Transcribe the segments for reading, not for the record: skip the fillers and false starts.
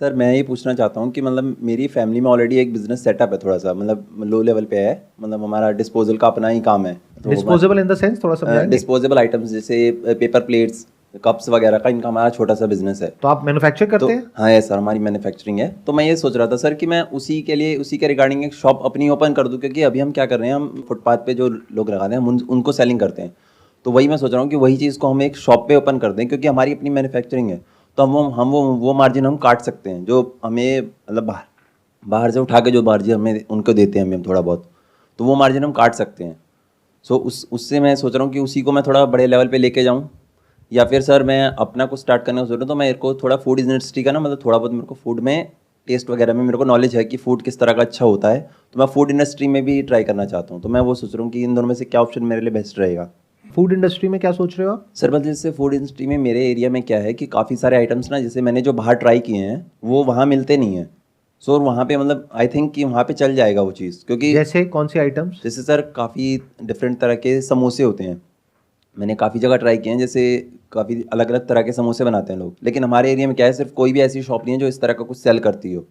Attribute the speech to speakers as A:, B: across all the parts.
A: Sir मैं ये पूछना चाहता हूँ कि मतलब मेरी फैमिली में ऑलरेडी एक बिजनेस सेटअप है, थोड़ा सा मतलब लो लेवल पे है। मतलब हमारा डिस्पोजल का अपना ही काम है।
B: डिस्पोजेबल इन द सेंस थोड़ा समझाएंगे।
A: डिस्पोजेबल आइटम्स जैसे पेपर प्लेट्स, कप्स वगैरह का, इनका हमारा छोटा सा बिजनेस है।
B: तो आप मैन्युफैक्चर
A: तो
B: करते हैं?
A: हाँ है सर, हमारी मैन्युफैक्चरिंग है। तो मैं ये सोच रहा था सर कि मैं उसी के रिगार्डिंग एक शॉप अपनी ओपन कर दूं, क्योंकि अभी हम क्या कर रहे हैं, हम फुटपाथ पे जो लोग लगाते हैं हम उनको सेलिंग करते हैं। तो वही मैं सोच रहा हूँ कि वही चीज़ को हम एक शॉप पे ओपन कर दें, क्योंकि हमारी अपनी मैन्युफैक्चरिंग है। तो वो मार्जिन हम काट सकते हैं, जो हमें मतलब बाहर से उठा के जो मार्जिन हमें उनको देते हैं हमें थोड़ा बहुत, तो वो मार्जिन हम काट सकते हैं। सो उससे मैं सोच रहा हूँ कि उसी को मैं थोड़ा बड़े लेवल पे लेके जाऊँ, या फिर सर मैं अपना कुछ स्टार्ट करने को सोच रहा हूँ। तो मेरे को थोड़ा फूड इंडस्ट्री का ना, मतलब थोड़ा बहुत मेरे को फूड में टेस्ट वगैरह में मेरे को नॉलेज है कि फूड किस तरह का अच्छा होता है। तो मैं फूड इंडस्ट्री में भी ट्राई करना चाहता हूँ। तो मैं वो सोच रहा हूँ कि इन दोनों में से क्या ऑप्शन मेरे लिए बेस्ट रहेगा।
B: फूड इंडस्ट्री में क्या सोच रहे हो आप?
A: सर मतलब जैसे फूड इंडस्ट्री में मेरे एरिया में क्या है कि काफ़ी सारे आइटम्स ना, जैसे मैंने जो बाहर ट्राई किए हैं वो वहाँ मिलते नहीं हैं। सो वहाँ पे मतलब आई थिंक कि वहाँ पे चल जाएगा वो चीज़, क्योंकि
B: जैसे कौन सी आइटम्स?
A: जैसे सर काफ़ी डिफरेंट तरह के समोसे होते हैं। मैंने काफ़ी जगह ट्राई किए हैं, जैसे काफ़ी अलग अलग तरह के समोसे बनाते हैं लोग। लेकिन हमारे एरिया में क्या है, सिर्फ कोई भी ऐसी शॉप नहीं है जो इस तरह का कुछ सेल करती हो।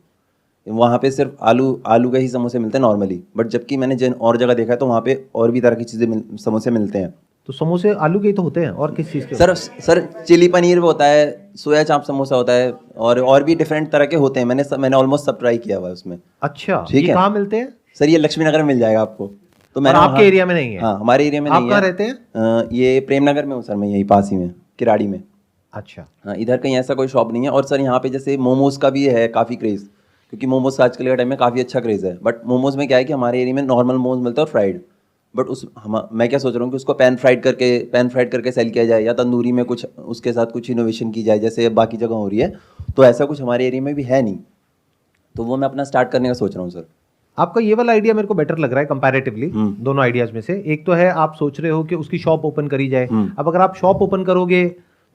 A: वहाँ पे सिर्फ आलू आलू के ही समोसे मिलते हैं नॉर्मली। बट जबकि मैंने जिन और जगह देखा है तो वहाँ पे और भी तरह की समोसे मिलते हैं।
B: तो समोसे आलू के ही तो होते हैं, और किस चीज़ के
A: सर
B: होते हैं?
A: सर चिली पनीर भी होता है, सोया चाप समोसा होता है, और भी डिफरेंट तरह के होते हैं। मैंने ऑलमोस्ट सब ट्राई किया हुआ है उसमें।
B: अच्छा,
A: ठीक
B: ये
A: है
B: कहाँ मिलते हैं?
A: सर, ये लक्ष्मी नगर में मिल जाएगा आपको। तो
B: और
A: मैंने
B: आपके
A: वहाँ,
B: एरिया में नहीं है?
A: हाँ हमारे एरिया में
B: आप
A: नहीं
B: कहाँ
A: है।
B: रहते हैं?
A: ये प्रेम नगर में हूँ सर मैं, यहीं पास ही में, किराड़ी में।
B: अच्छा।
A: हाँ इधर कहीं ऐसा कोई शॉप नहीं है। और सर यहाँ पे जैसे मोमोज़ का भी है काफ़ी क्रेज़, क्योंकि मोमोज़ का आजकल के टाइम में काफ़ी अच्छा क्रेज़ है। बट मोमोज़ में क्या है कि हमारे एरिया में नॉर्मल मोमोज़ मिलता है और फ्राइड। बट मैं क्या सोच रहा हूँ कि उसको पैन फ्राइड करके सेल किया जाए, या तंदूरी में कुछ उसके साथ कुछ इनोवेशन की जाए, जैसे बाकी जगह हो रही है। तो ऐसा कुछ हमारे एरिया में भी है नहीं। तो वो मैं अपना स्टार्ट करने का सोच रहा हूँ सर।
B: आपका ये वाला आइडिया मेरे को बेटर लग रहा है कंपैरेटिवली
A: हम्म।
B: दोनों आइडियाज में से। एक तो है आप सोच रहे हो कि उसकी शॉप ओपन करी जाए। अब अगर आप शॉप ओपन करोगे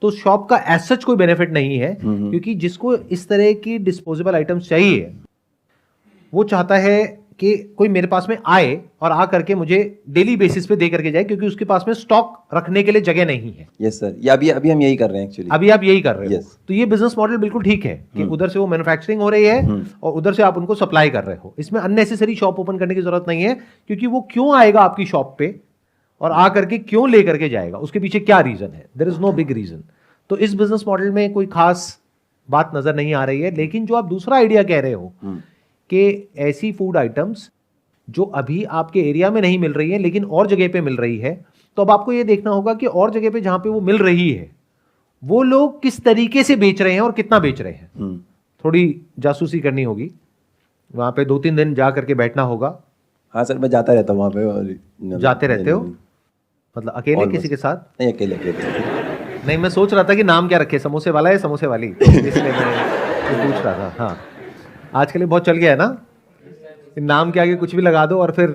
B: तो शॉप का एज सच कोई बेनिफिट नहीं है, क्योंकि जिसको इस तरह की डिस्पोजेबल आइटम्स चाहिए वो चाहता है कि कोई मेरे पास में आए और आ करके मुझे डेली बेसिस पे दे करके जाए, क्योंकि उसके पास में स्टॉक रखने के लिए जगह नहीं है।
A: यस सर, ये अभी अभी हम यही कर रहे हैं एक्चुअली।
B: अभी आप यही कर रहे हो।
A: यस।
B: तो ये बिजनेस मॉडल बिल्कुल ठीक है कि उधर से वो मैन्युफैक्चरिंग हो रही है और उधर से आप उनको सप्लाई कर रहे हो। इसमें अननेसेसरी शॉप ओपन करने की जरूरत नहीं है, क्योंकि वो क्यों आएगा आपकी शॉप पे और आ करके क्यों ले करके जाएगा, उसके पीछे क्या रीजन है? There is no big reason. तो इस बिजनेस मॉडल में कोई खास बात नजर नहीं आ रही है। लेकिन जो आप दूसरा आइडिया कह रहे हो कि ऐसी फूड आइटम्स जो अभी आपके एरिया में नहीं मिल रही है लेकिन और जगह पे मिल रही है, तो अब आपको ये देखना होगा कि और जगह पे जहां पे वो मिल रही है वो लोग किस तरीके से बेच रहे हैं और कितना बेच रहे हैं। थोड़ी जासूसी करनी होगी, वहां पे 2-3 दिन जा करके बैठना होगा।
A: हाँ सर, मैं जाता रहता हूँ वहाँ पे।
B: जाते रहते हो? मतलब अकेले
A: Almost.
B: किसी के साथ?
A: नहीं, अकेले अकेले।
B: नहीं, मैं सोच रहा था कि नाम क्या रखे, समोसे वाला या समोसे वाली, तो इसलिए मैं ये पूछ रहा था। हाँ, आजकल ये बहुत चल गया है ना, नाम के आगे कुछ भी लगा दो और फिर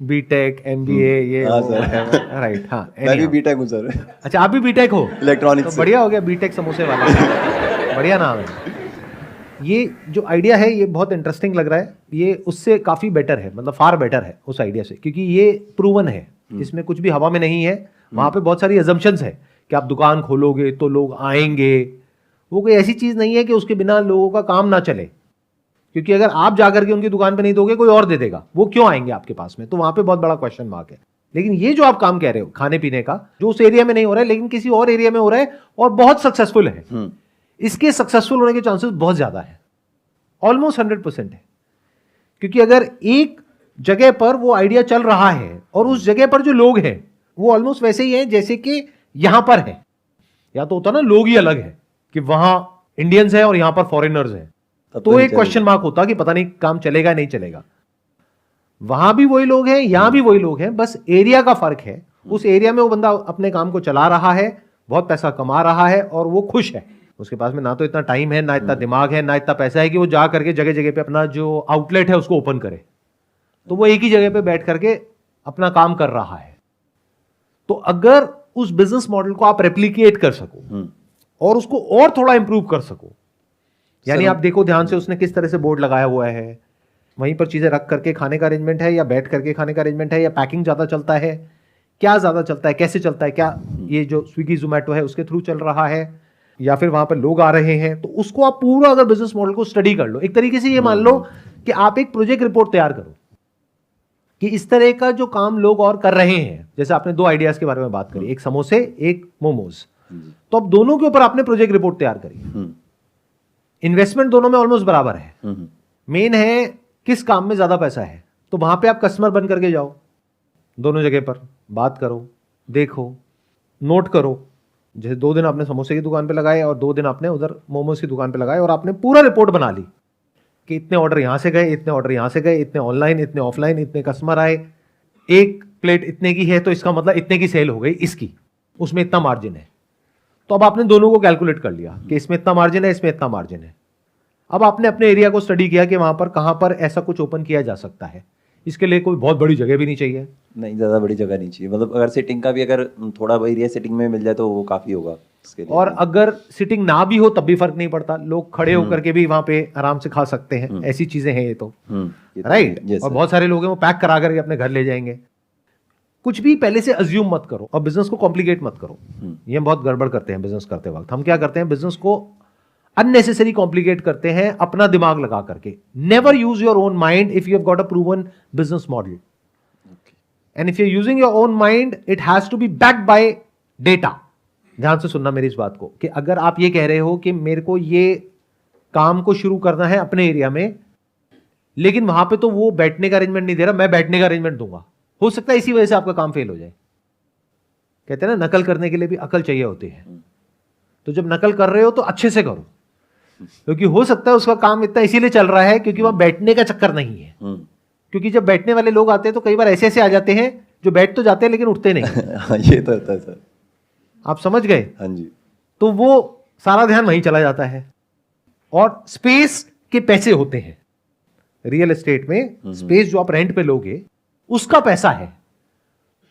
B: बीटेक एमबीए ये
A: हाँ
B: वो
A: सर।
B: राइट। हाँ,
A: मैं भी
B: anyhow।
A: बीटेक हूँ सर।
B: अच्छा, आप भी बीटेक हो?
A: इलेक्ट्रॉनिक्स
B: तो
A: से।
B: बढ़िया हो गया, बीटेक समोसे वाला। बढ़िया नाम है। ये जो आइडिया है ये बहुत इंटरेस्टिंग लग रहा है। ये उससे काफ़ी बेटर है, मतलब फार बेटर है उस आइडिया से, क्योंकि ये प्रूवन है, इसमें कुछ भी हवा में नहीं है। वहाँ पे बहुत सारी अजम्पशंस है कि आप दुकान खोलोगे तो लोग आएंगे। वो कोई ऐसी चीज़ नहीं है कि उसके बिना लोगों का काम ना चले, क्योंकि अगर आप जाकर के उनकी दुकान पे नहीं दोगे कोई और दे देगा, वो क्यों आएंगे आपके पास में? तो वहाँ पे बहुत बड़ा क्वेश्चन मार्क है। लेकिन ये जो आप काम कह रहे हो खाने पीने का, जो उस एरिया में नहीं हो रहा है लेकिन किसी और एरिया में हो रहा है और बहुत सक्सेसफुल है, इसके सक्सेसफुल होने के चांसेस बहुत ज्यादा है, ऑलमोस्ट 100% है। क्योंकि अगर एक जगह पर वो आइडिया चल रहा है और उस जगह पर जो लोग हैं वो ऑलमोस्ट वैसे ही है जैसे कि यहां पर है। या तो होता ना लोग ही अलग है कि वहां इंडियंस है और यहां पर फॉरेनर्स है, तो एक क्वेश्चन मार्क होता कि पता नहीं काम चलेगा नहीं चलेगा। वहां भी वही लोग हैं, यहां भी वही लोग हैं, बस एरिया का फर्क है। उस एरिया में वो बंदा अपने काम को चला रहा है, बहुत पैसा कमा रहा है और वो खुश है। उसके पास में ना तो इतना टाइम है, ना इतना दिमाग है, ना इतना पैसा है कि वो जा करके जगह जगह पे अपना जो आउटलेट है उसको ओपन करे। तो वो एक ही जगह पे बैठ करके अपना काम कर रहा है। तो अगर उस बिजनेस मॉडल को आप रेप्लिकेट कर सको और उसको और थोड़ा इंप्रूव कर सको, यानी आप देखो ध्यान से उसने किस तरह से बोर्ड लगाया हुआ है, वहीं पर चीजें रख करके खाने का अरेंजमेंट है या बैठ करके खाने का अरेंजमेंट है, या पैकिंग ज्यादा चलता है, क्या ज्यादा चलता है, कैसे चलता है, क्या ये जो स्विगी जोमेटो है उसके थ्रू चल रहा है, या फिर वहां पर लोग आ रहे हैं, तो उसको आप पूरा अगर बिजनेस मॉडल को स्टडी कर लो, एक तरीके से ये मान लो कि आप एक प्रोजेक्ट रिपोर्ट तैयार करो कि इस तरह का जो काम लोग और कर रहे हैं, जैसे आपने 2 आइडियाज के बारे में बात करी, एक समोसे एक मोमोज, तो अब दोनों के ऊपर आपने प्रोजेक्ट रिपोर्ट तैयार करी, इन्वेस्टमेंट दोनों में ऑलमोस्ट बराबर है, मेन है किस काम में ज्यादा पैसा है, तो वहां पे आप कस्टमर बन करके जाओ, दोनों जगह पर बात करो, देखो, नोट करो, जैसे 2 दिन आपने समोसे की दुकान पे लगाए और 2 दिन आपने उधर मोमोज की दुकान पे लगाए, और आपने पूरा रिपोर्ट बना ली कि इतने ऑर्डर यहां से गए, इतने ऑर्डर यहां से गए, इतने ऑनलाइन, इतने ऑफलाइन, इतने कस्टमर आए, एक प्लेट इतने की है तो इसका मतलब इतने की सेल हो गई इसकी, उसमें इतना मार्जिन है। तो अब आपने दोनों को कैलकुलेट कर लिया कि इसमें इतना मार्जिन है, इसमें इतना मार्जिन है। अब आपने अपने एरिया को स्टडी किया कि वहां पर कहां पर ऐसा कुछ ओपन किया जा सकता है। इसके लिए कोई बहुत बड़ी जगह भी नहीं चाहिए,
A: नहीं ज़्यादा बड़ी जगह नहीं चाहिए, मतलब अगर सिटिंग का भी अगर थोड़ा एरिया सिटिंग में मिल जाए तो वो काफ़ी होगा इसके लिए।
B: और अगर सिटिंग ना भी हो तब भी फर्क नहीं पड़ता, लोग खड़े होकर के भी वहां पे आराम से खा सकते हैं, ऐसी चीजें हैं ये तो, राइट। और बहुत सारे लोग हैं वो पैक करा करके अपने घर ले जाएंगे। कुछ भी पहले से अज्यूम मत करो और बिजनेस को कॉम्प्लिकेट मत करो, ये हम बहुत गड़बड़ करते हैं बिजनेस करते वक्त। हम क्या करते हैं, बिजनेस को अननेसेसरी कॉम्प्लिकेट करते हैं अपना दिमाग लगा करके। Never use your own mind if you have got a proven business model, and if you are using your own mind it has to be backed by data. ध्यान से सुनना मेरी इस बात को, कि अगर आप ये कह रहे हो कि मेरे को ये काम को शुरू करना है अपने एरिया में, लेकिन वहां पे तो वो बैठने का अरेंजमेंट नहीं दे रहा, मैं बैठने का अरेंजमेंट दूंगा, हो सकता है इसी वजह से आपका काम फेल हो जाए। कहते हैं ना, नकल करने के लिए भी अकल चाहिए होती है। तो जब नकल कर रहे हो तो अच्छे से करो, क्योंकि हो सकता है उसका काम इतना इसीलिए चल रहा है क्योंकि वहां बैठने का चक्कर नहीं है। क्योंकि जब बैठने वाले लोग आते हैं तो कई बार ऐसे ऐसे आ जाते हैं जो बैठ तो जाते हैं लेकिन उठते नहीं।
A: ये तो होता है सर,
B: आप समझ गए?
A: हाँ जी।
B: तो वो सारा ध्यान वहीं चला जाता है। और स्पेस के पैसे होते हैं रियल एस्टेट में, स्पेस जो आप रेंट पे लोगे उसका पैसा है,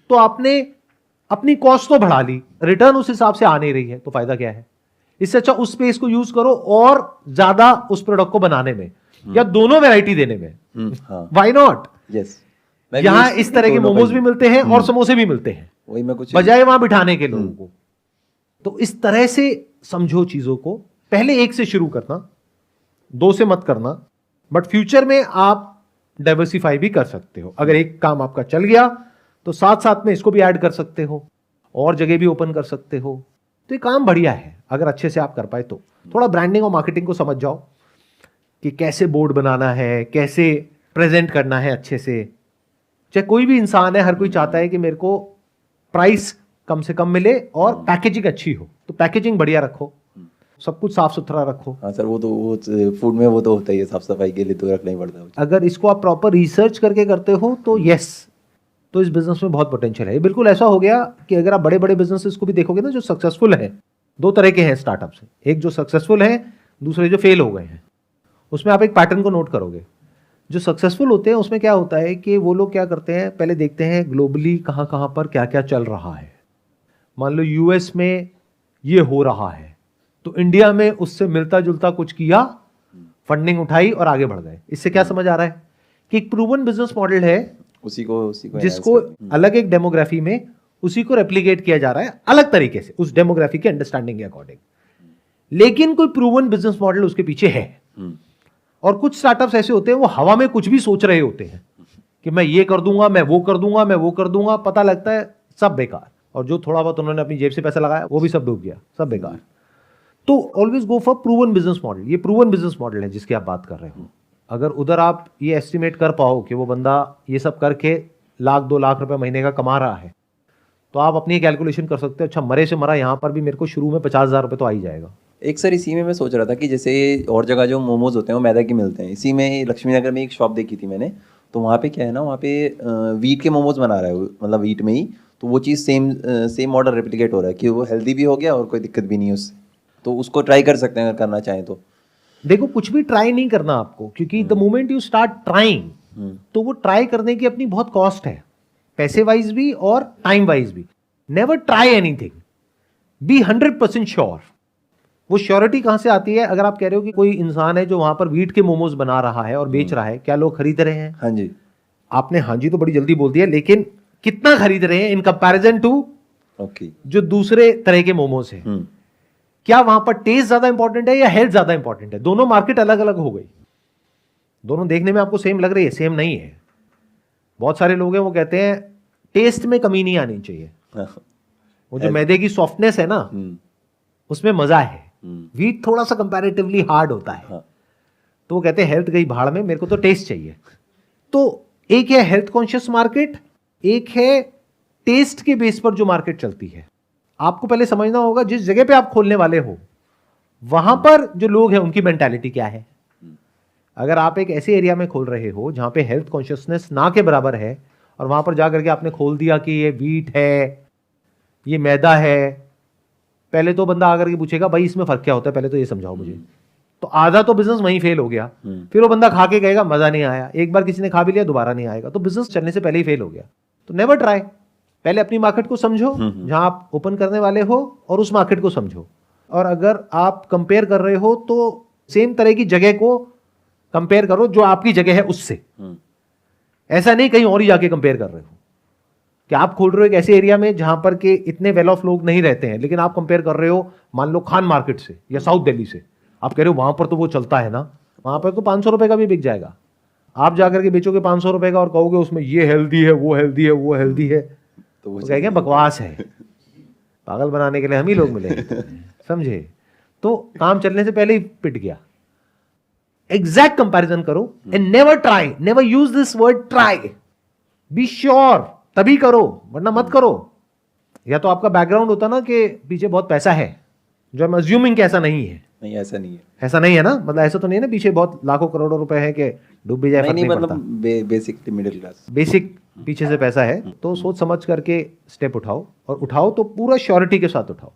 B: तो आपने अपनी कॉस्ट तो बढ़ा ली, रिटर्न उस हिसाब से आ नहीं रही है, तो फायदा क्या है? इससे अच्छा उस स्पेस को यूज करो और ज्यादा उस प्रोडक्ट को बनाने में या दोनों वैरायटी देने में। Why not?
A: यस,
B: यहां इस तरह के मोमोज भी मिलते हैं और समोसे भी मिलते हैं,
A: वही मैं कुछ
B: बजाय वहां बिठाने के लोगों को। तो इस तरह से समझो चीजों को, पहले 1 से शुरू करना, 2 से मत करना, बट फ्यूचर में आप डाइवर्सिफाई भी कर सकते हो। अगर एक काम आपका चल गया तो साथ साथ में इसको भी ऐड कर सकते हो और जगह भी ओपन कर सकते हो। तो ये काम बढ़िया है अगर अच्छे से आप कर पाए तो। थोड़ा ब्रांडिंग और मार्केटिंग को समझ जाओ कि कैसे बोर्ड बनाना है, कैसे प्रेजेंट करना है अच्छे से। चाहे कोई भी इंसान है, हर कोई चाहता है कि मेरे को प्राइस कम से कम मिले और पैकेजिंग अच्छी हो, तो पैकेजिंग बढ़िया रखो, सब कुछ साफ सुथरा रखो।
A: हाँ सर, वो फूड में वो तो होता ही है, साफ सफाई के लिए तो रखना ही पड़ता है।
B: अगर इसको आप प्रॉपर रिसर्च करके करते हो तो यस, तो इस बिजनेस में बहुत पोटेंशियल है। ये बिल्कुल ऐसा हो गया कि अगर आप बड़े बड़े बिजनेसेस को भी देखोगे ना, जो सक्सेसफुल है, 2 तरह के हैं स्टार्टअप्स, एक जो सक्सेसफुल है, दूसरे जो फेल हो गए हैं। उसमें आप एक पैटर्न को नोट करोगे। जो सक्सेसफुल होते हैं उसमें क्या होता है कि वो लोग क्या करते हैं, पहले देखते हैं ग्लोबली कहाँ कहाँ पर क्या क्या चल रहा है। मान लो यूएस में ये हो रहा है, तो इंडिया में उससे मिलता जुलता कुछ किया, फंडिंग उठाई और आगे बढ़ गए। इससे क्या समझ आ रहा है कि एक प्रूवन बिजनेस मॉडल है, उसी को जिसको अलग एक डेमोग्राफी में उसी को रेप्लिकेट किया जा रहा है अलग तरीके से, उस डेमोग्राफी के अंडरस्टैंडिंग के अकॉर्डिंग, लेकिन कोई प्रूवन बिजनेस मॉडल उसके पीछे है। और कुछ स्टार्टअप्स ऐसे होते हैं वो हवा में कुछ भी सोच रहे होते हैं कि मैं ये कर दूंगा, मैं वो कर दूंगा, मैं वो कर दूंगा, पता लगता है सब बेकार। और जो थोड़ा बहुत उन्होंने अपनी जेब से पैसा लगाया वो भी सब डूब गया, सब बेकार। तो always go for proven business model. ये प्रूवन बिजनेस मॉडल है जिसकी आप बात कर रहे हो। अगर उधर आप ये एस्टिमेट कर पाओ कि वो बंदा ये सब करके 1-2 लाख रुपए महीने का कमा रहा है, तो आप अपनी कैलकुलेशन कर सकते हो, अच्छा मरे से मरा यहाँ पर भी मेरे को शुरू में 50,000 रुपये तो आ ही जाएगा।
A: एक सर इसी में मैं सोच रहा था कि जैसे और जगह जो मोमोज होते हैं वो मैदा के मिलते हैं, इसी में लक्ष्मी नगर में एक शॉप देखी थी मैंने, तो वहाँ पे क्या है ना, वहाँ पे वीट के मोमोज बना रहा है, मतलब वीट में ही, तो वो चीज़ सेम मॉडल रेप्लिकेट हो रहा है कि वो हेल्दी भी हो गया और कोई दिक्कत भी नहीं है उससे। तो उसको ट्राई कर सकते हैं अगर करना चाहें तो।
B: देखो, कुछ भी ट्राई नहीं करना आपको, क्योंकि the moment you start trying, तो वो ट्राई करने की अपनी बहुत कॉस्ट है, पैसे वाइज भी और टाइम वाइज भी। Never try anything, be 100% sure. वो श्योरिटी कहां से आती है? अगर आप कह रहे हो कि कोई इंसान है जो वहां पर वीट के मोमोज बना रहा है और बेच रहा है, क्या लोग खरीद रहे हैं?
A: हाँ जी।
B: आपने हाँ जी तो बड़ी जल्दी बोल दिया, लेकिन कितना खरीद रहे हैं इन कंपैरिजन टू
A: ओके
B: जो दूसरे तरह के मोमोज हैं? क्या वहां पर टेस्ट ज्यादा इंपॉर्टेंट है या हेल्थ ज्यादा इंपॉर्टेंट है? दोनों मार्केट अलग अलग हो गई, दोनों देखने में आपको सेम लग रही है, सेम नहीं है। बहुत सारे लोग हैं वो कहते हैं टेस्ट में कमी नहीं आनी चाहिए, वो जो मैदे की सॉफ्टनेस है ना उसमें मजा है, व्हीट थोड़ा सा कंपैरेटिवली हार्ड होता है।
A: हाँ।
B: तो वो कहते हैं हेल्थ गई भाड़ में, मेरे को तो टेस्ट चाहिए। तो एक है हेल्थ कॉन्शियस मार्केट, एक है टेस्ट के बेस पर जो मार्केट चलती है। आपको पहले समझना होगा जिस जगह पे आप खोलने वाले हो वहां पर जो लोग हैं उनकी मेंटालिटी क्या है। अगर आप एक ऐसे एरिया में खोल रहे हो जहां पे हेल्थ कॉन्शियसनेस ना के बराबर है और वहां पर जाकर के आपने खोल दिया कि ये व्हीट है, ये मैदा है, पहले तो बंदा आकर के पूछेगा भाई इसमें फर्क क्या होता है, पहले तो ये समझाओ मुझे। तो आधा तो बिजनेस वहीं फेल हो गया। फिर वो बंदा खा के कहेगा मजा नहीं आया, एक बार किसी ने खा भी लिया दोबारा नहीं आएगा, तो बिजनेस चलने से पहले ही फेल हो गया। तो नेवर ट्राई, पहले अपनी मार्केट को समझो जहां आप ओपन करने वाले हो और उस मार्केट को समझो। और अगर आप कंपेयर कर रहे हो तो सेम तरह की जगह को कंपेयर करो जो आपकी जगह है उससे, ऐसा नहीं कहीं और ही जाके कंपेयर कर रहे हो कि आप खोल रहे हो एक ऐसे एरिया में जहां पर के इतने वेल ऑफ लोग नहीं रहते हैं, लेकिन आप कंपेयर कर रहे हो मान लो खान मार्केट से या साउथ दिल्ली से। आप कह रहे हो वहां पर तो वो चलता है ना, वहां पर तो 500 रुपए का भी बिक जाएगा। आप जाकर के बेचोगे 500 रुपए का और कहोगे उसमें ये हेल्दी है, वो हेल्दी है, वो हेल्दी है, तो वो कहेंगे बकवास है, पागल बनाने के लिए हम ही लोग मिले, समझे। तो काम चलने से पहले ही पिट गया। एग्जैक्ट कंपैरिजन करो and never try, never use this word try, be sure तभी करो वरना मत करो। या तो आपका बैकग्राउंड होता ना कि पीछे बहुत पैसा है, जो हम अज्यूमिंग कि ऐसा नहीं है।
A: नहीं ऐसा नहीं है,
B: ऐसा नहीं है ना, मतलब ऐसा तो नहीं है ना पीछे बहुत लाखों करोड़ों रुपए है कि डूब भी जाए फर्क
A: नहीं
B: नहीं
A: मतलब
B: पड़ता।
A: बेसिक मिडिल क्लास,
B: बेसिक पीछे से पैसा है तो सोच समझ करके स्टेप उठाओ, और उठाओ तो पूरा श्योरिटी के साथ उठाओ।